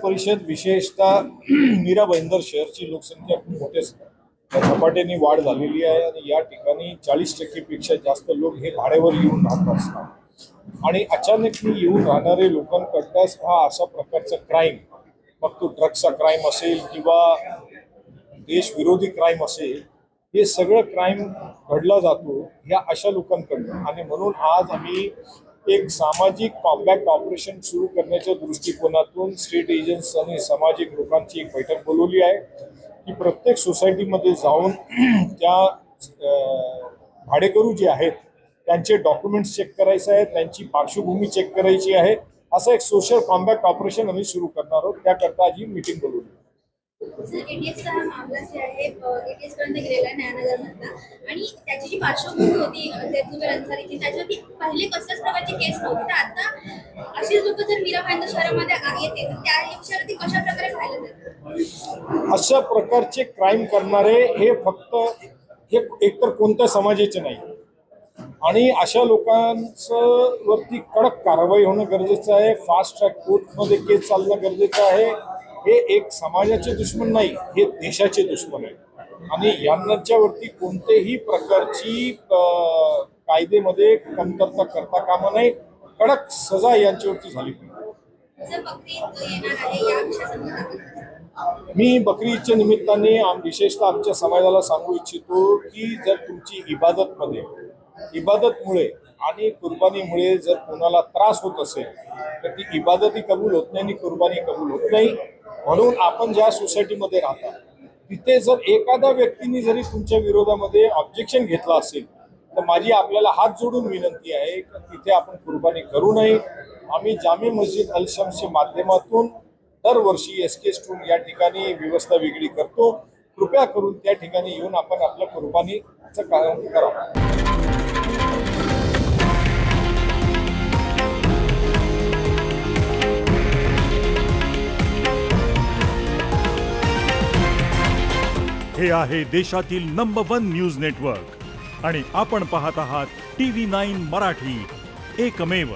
परिषद विशेषतः मीरा भाईंदर शहरची लोकसंख्या खूप मोठ्या झपाट्याने वाढ झालेली आहे आणि या ठिकाणी 40% पेक्षा जास्त लोक हे भाड्यावर येऊन राहत असतात आणि अचानक येऊन राहणारे लोकांकडताच हा अशा प्रकारचा क्राईम, मग तो ड्रग्सचा क्राईम असेल किंवा देशविरोधी क्राईम असेल, हे सगळं क्राईम घडला जातो ह्या अशा लोकांकडनं. आणि म्हणून आज आम्ही एक सामाजिक कॉम्बॅक्ट ऑपरेशन सुरू करण्याच्या दृष्टिकोनातून स्टेट एजंट्स आणि सामाजिक लोकांची एक बैठक बोलवली आहे की प्रत्येक सोसायटीमध्ये जाऊन त्या भाडेकरू जे आहेत त्यांचे डॉक्युमेंट्स चेक करायचे आहेत, त्यांची पार्श्वभूमी चेक करायची आहे. असं एक सोशल कॉम्बॅक्ट ऑपरेशन आम्ही सुरू करणार आहोत. त्याकरता आज ही मीटिंग बोलवली. सर, एटीएसचा हा मामला जे आहे एटीएस पर्यंत गेलेला आहे न्यायनगरमधला, आणि त्याची जी पार्श्वभूमी होती जयजुबेर अन्सारीची, त्याच्यावरती पहिले कसल्याच प्रकारची केस नव्हती. तर आता अशीच लोक जर मीरा भाईंदर शहरामध्ये येते तर त्या विषयावरती कशा प्रकारे पाहिलं जातं? अशा प्रकारचे क्राईम करणारे हे फक्त हे एकतर कोणत्या समाजाचे नाही आणि अशा लोकांचं वरती कडक कारवाई होणं गरजेचं आहे. फास्ट ट्रॅक कोर्टमध्ये केस चालणं गरजेचं आहे. हे एक समाजाचे दुश्मन नाही, हे देशाचे दुश्मन आहे आणि यांच्यावरती कोणतेही प्रकारची कायदेमध्ये कमतरता करता कामा नये. कडक सजा यांच्यावरती झाली पाहिजे. मी बकरी ईदच्या निमित्ताने विशेषतः आमच्या समाजाला सांगू इच्छितो की जर तुमची इबादतमुळे आणि कुर्बानीमुळे जर कोणाला त्रास होत असेल तर ती इबादतही कबूल होत नाही आणि कुर्बानी कबूल होत नाही. म्हणून आपण ज्या सोसायटीमध्ये राहता तिथे जर एखाद्या व्यक्तीने जरी तुमच्या विरोधामध्ये ऑब्जेक्शन घेतला असेल तर माझी आपल्याला हात जोडून विनंती आहे की तिथे आपण कुर्बानी करू नये. आम्ही जामे मस्जिद अल शम्सच्या माध्यमातून दरवर्षी SK स्टून या ठिकाणी व्यवस्था वेगळी करतो. कृपया करून त्या ठिकाणी येऊन आपण आपल्या कुर्बानीचं काम करावं. हे आहे देशातील नंबर 1 न्यूज नेटवर्क आणि आपण पाहत आहात TV9 मराठी, एकमेव.